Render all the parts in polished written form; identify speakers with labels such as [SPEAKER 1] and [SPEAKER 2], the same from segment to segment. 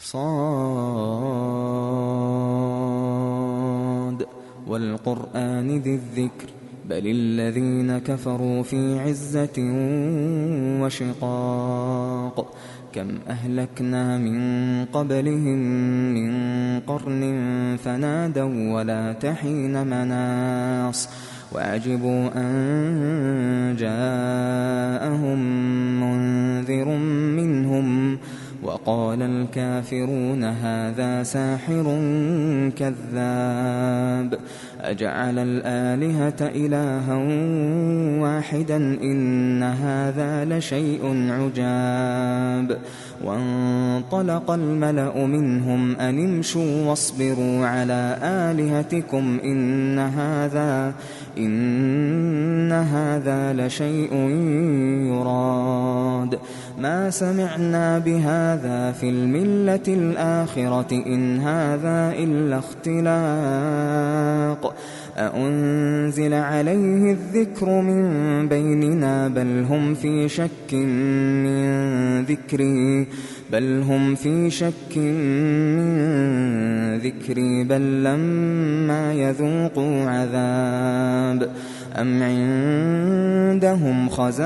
[SPEAKER 1] صاد والقرآن ذي الذكر بل الذين كفروا في عزة وشقاق كم أهلكنا من قبلهم من قرن فنادوا ولا تحين مناص وعجبوا أن جاءهم منذر منهم وقال الكافرون هذا ساحر كذاب أجعل الآلهة إلها واحدا إن هذا لشيء عجاب وانطلق الملأ منهم أن امشوا واصبروا على آلهتكم إن هذا لشيء يراد ما سمعنا بهذا في الملة الآخرة إن هذا إلا اختلاق أأنزل عليه الذكر من بيننا بل هم في شك من ذكري بل لما يذوقوا عذاب أم عندهم خزائن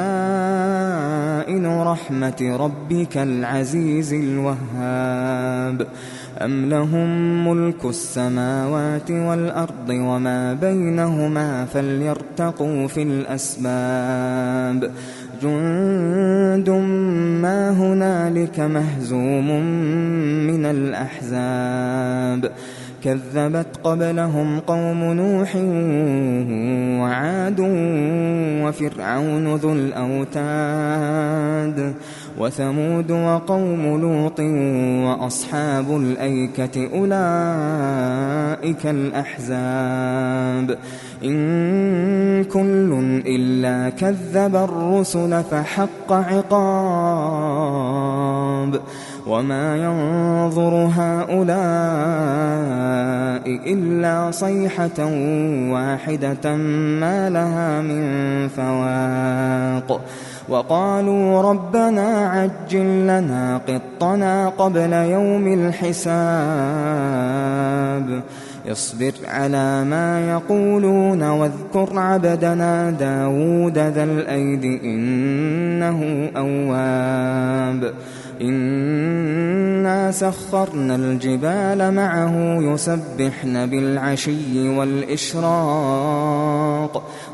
[SPEAKER 1] رحمة ربك العزيز الوهاب أم لهم ملك السماوات والأرض وما بينهما فليرتقوا في الأسباب جند ما هنالك مهزوم من الأحزاب كذبت قبلهم قوم نوح وعاد وفرعون ذو الأوتاد وثمود وقوم لوط وأصحاب الأيكة أولئك الأحزاب إن كل إلا كذب الرسل فحق عقاب وما ينظر هؤلاء إلا صيحة واحدة ما لها من فواق وقالوا ربنا عجل لنا قطنا قبل يوم الحساب اصبر على ما يقولون واذكر عبدنا داود ذا الأيد إنه أواب إنا سخرنا الجبال معه يسبحن بالعشي والإشراق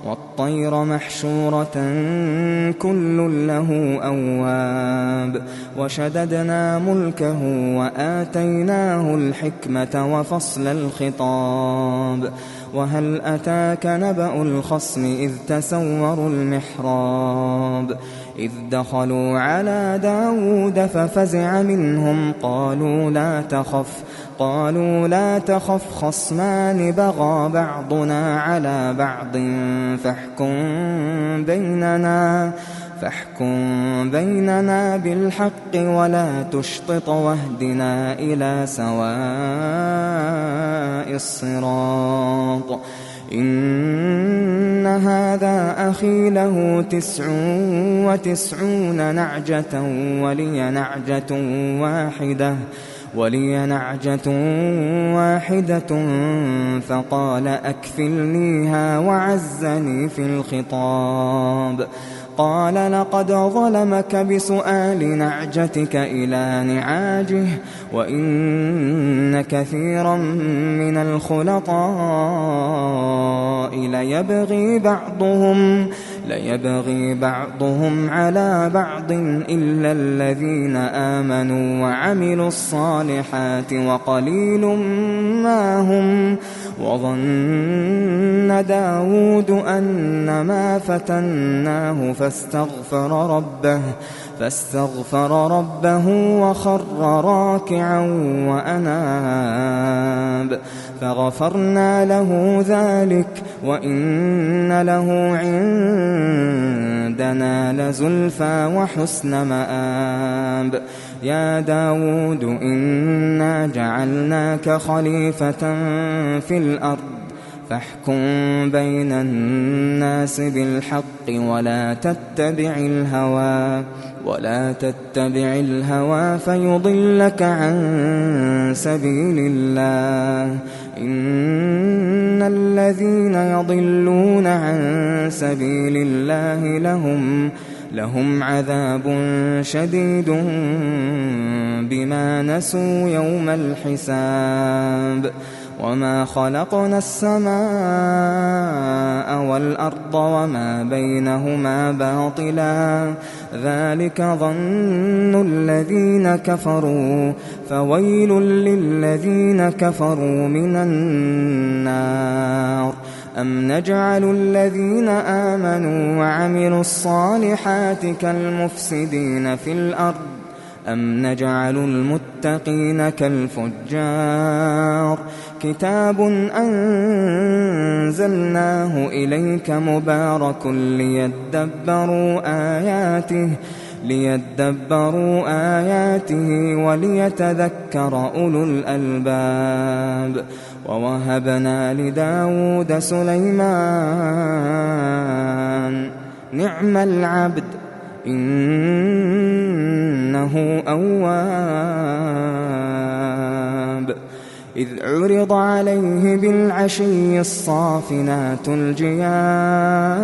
[SPEAKER 1] والطير محشورة كل له أواب وشددنا ملكه وآتيناه الحكمة وفصل الخطاب وهل أتاك نبأ الخصم إذ تسوروا المحراب إذ دخلوا على داود ففزع منهم قالوا لا تخف خصمان بغى بعضنا على بعض فاحكم بيننا بالحق ولا تشطط واهدنا إلى سواء الصراط إن هذا أخي له 99 نعجة ولي نعجة واحدة فقال أكفلنيها وعزني في الخطاب قال لقد ظلمك بسؤال نعجتك إلى نعاجه وإن كثيرا من الخلطاء ليبغي بعضهم على بعض إلا الذين آمنوا وعملوا الصالحات وقليل ما هم وظن داود أنما فتناه فاستغفر ربه وخر راكعا وأناب فغفرنا له ذلك وإن له عندنا لزلفى وحسن مآب يا داود إنا جعلناك خليفة في الأرض فاحكم بين الناس بالحق ولا تتبع الهوى فيضلك عن سبيل الله. إن الذين يضلون عن سبيل الله لهم عذاب شديد بما نسوا يوم الحساب. وما خلقنا السماء والأرض وما بينهما باطلا ذلك ظن الذين كفروا فويل للذين كفروا من النار. أم نجعل الذين آمنوا وعملوا الصالحات كالمفسدين في الأرض أم نجعل المتقين كالفجار. كتاب أنزلناه إليك مبارك ليدبروا آياته وليتذكر أولو الألباب. ووهبنا لداود سليمان نعم العبد إنه أواب. إذ عرض عليه بالعشي الصافنات الجياد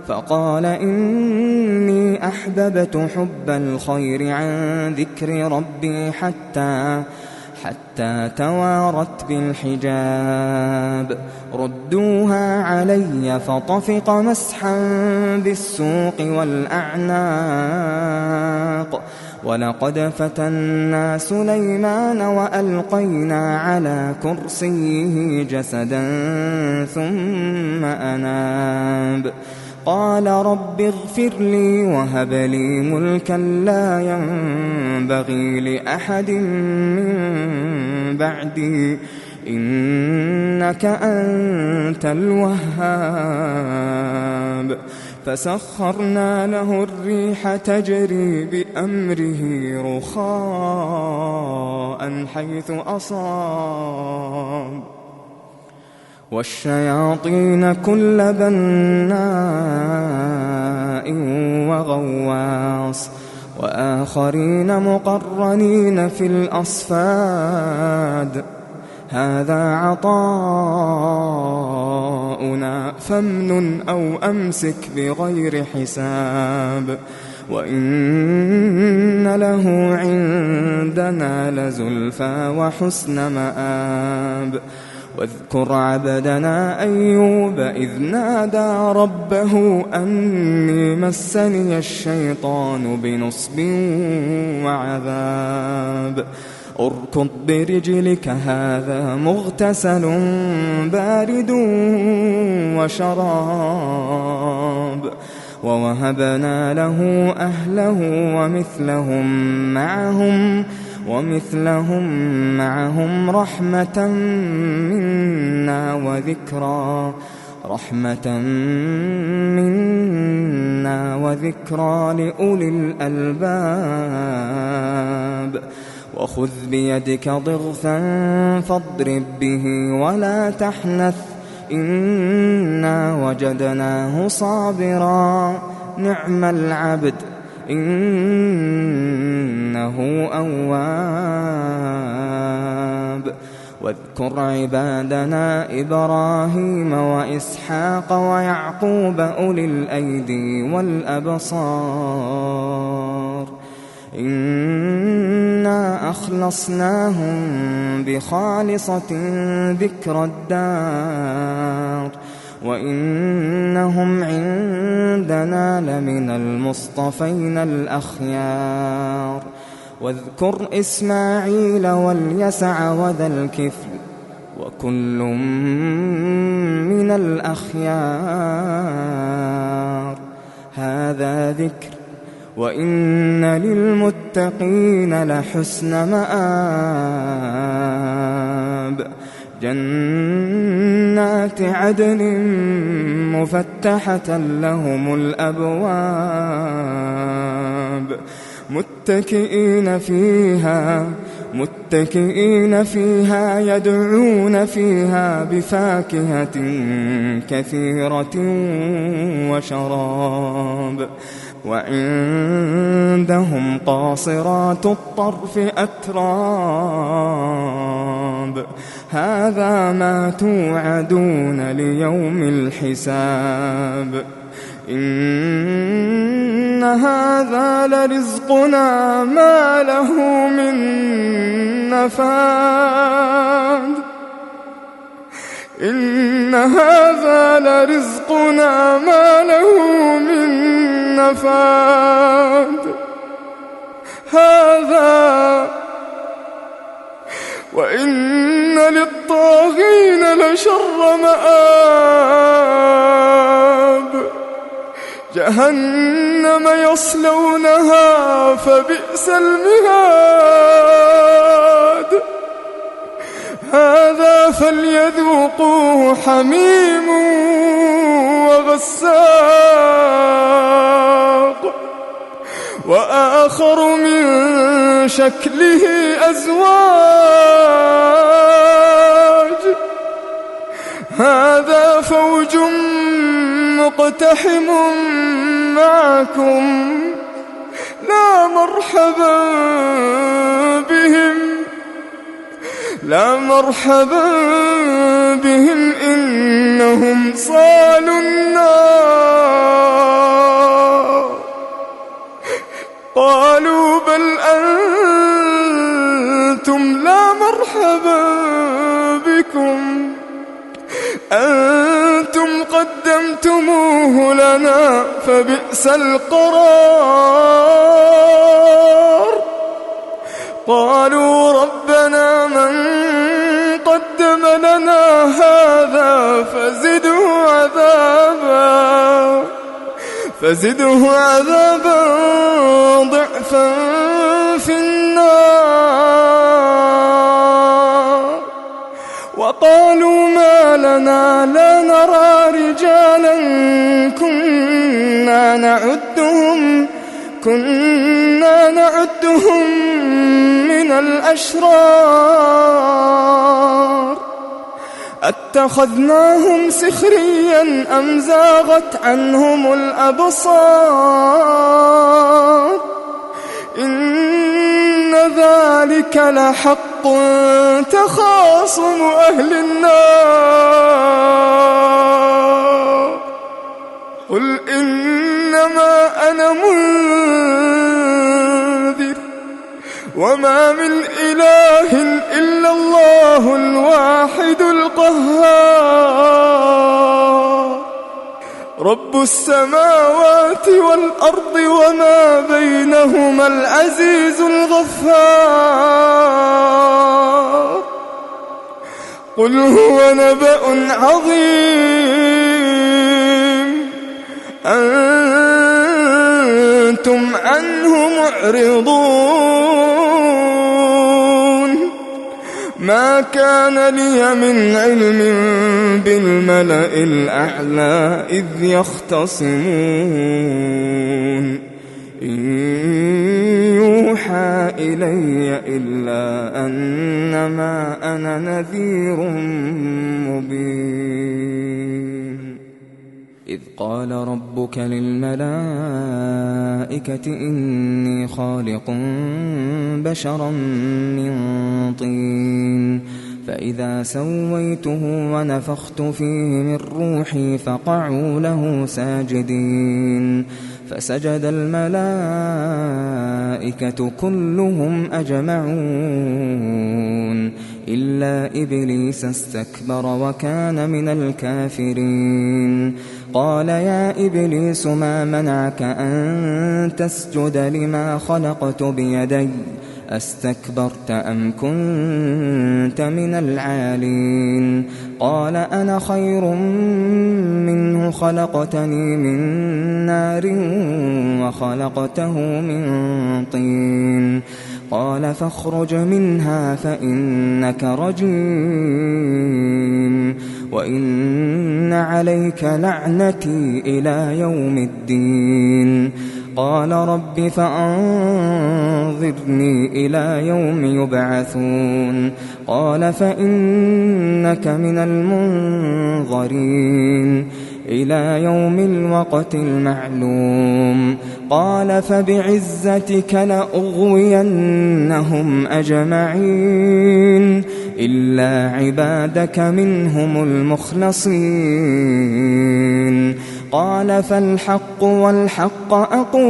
[SPEAKER 1] فقال إني أحببت حب الخير عن ذكر ربي حتى توارت بالحجاب. ردوها علي فطفق مسحا بالسوق والأعناق. ولقد فتنا سليمان وألقينا على كرسيه جسدا ثم أناب. قال رب اغفر لي وهب لي ملكا لا ينبغي لأحد من بعدي إنك أنت الوهاب. فسخرنا له الريح تجري بأمره رخاء حيث أصاب والشياطين كل بناء وغواص وآخرين مقرنين في الأصفاد. هذا عطاؤنا فامنن أو أمسك بغير حساب. وإن له عندنا لزلفى وحسن مآب. واذكر عبدنا أيوب إذ نادى ربه أني مسني الشيطان بنصب وعذاب. اركض برجلك هذا مغتسل بارد وشراب. ووهبنا له أهله ومثلهم معهم رحمة منا وذكرى لأولي الألباب. وخذ بيدك ضغثا فاضرب به ولا تحنث إنا وجدناه صابرا نعم العبد إنه أواب. واذكر عبادنا إبراهيم وإسحاق ويعقوب أولي الأيدي والأبصار إنا أخلصناهم بخالصة ذكر الدار وإنهم عندنا لمن المصطفين الأخيار. واذكر إسماعيل واليسع وذا الكفل وكل من الأخيار. هذا ذكر وإن للمتقين لحسن مآب. جنات عدن مفتحة لهم الأبواب متكئين فيها متكئين فيها يدعون فيها بفاكهة كثيرة وشراب وعندهم قاصرات الطرف أتراب هذا ما توعدون ليوم الحساب إن هذا لرزقنا ما له من نفاد إن هذا لرزقنا ما له من نفاد هذا وإن للطاغين لشر مآب جهنم يصلونها فبئس المهاد هذا فليذوقوه حميم وغساق وآخر من شكله أزواج هذا فوج مقتحم معكم لا مرحبا بهم إنهم صالوا النار قالوا بل أنتم لا مرحبا بكم أنتم قدمتموه لنا فبئس القرار قالوا ربنا من قدم لنا هذا فزده عذابا ضعفا في النار وقالوا ما لنا لا نرى رجالا كنا نعدهم من الأشرار أتخذناهم سخريا أم زاغت عنهم الأبصار إن ذلك لحق تخاصم أهل النار قل إنما أنا منذر وما من إله إلا الله الواحد القهار رب السماوات والأرض وما بينهما العزيز الغفار قل هو نبأ عظيم أنتم عنه معرضون ما كان لي من علم بالملأ الأعلى إذ يختصمون إن يوحى إلي إلا أنما أنا نذير مبين إذ قال ربك للملائكة إني خالق بشرا من طين فإذا سويته ونفخت فيه من روحي فقعوا له ساجدين فسجد الملائكة كلهم أجمعون إلا إبليس استكبر وكان من الكافرين قال يا إبليس ما منعك أن تسجد لما خلقت بيدي أستكبرت أم كنت من العالين قال أنا خير منه خلقتني من نار وخلقته من طين قال فاخرج منها فإنك رجيم وإن عليك لعنتي إلى يوم الدين قال رب فأنظرني إلى يوم يبعثون قال فإنك من المنظرين إلى يوم الوقت المعلوم قال فبعزتك لأغوينهم أجمعين إلا عبادك منهم المخلصين قال فالحق والحق أقول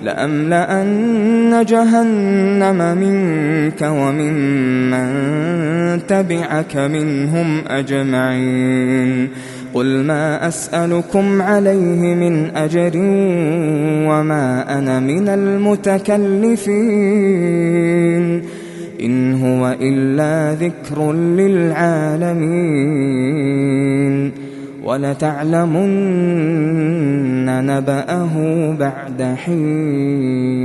[SPEAKER 1] لأملأن جهنم منك وممن تبعك منهم أجمعين قل ما أسألكم عليه من أجر وما أنا من المتكلفين إن هو إلا ذكر للعالمين ولتعلمن نبأه بعد حين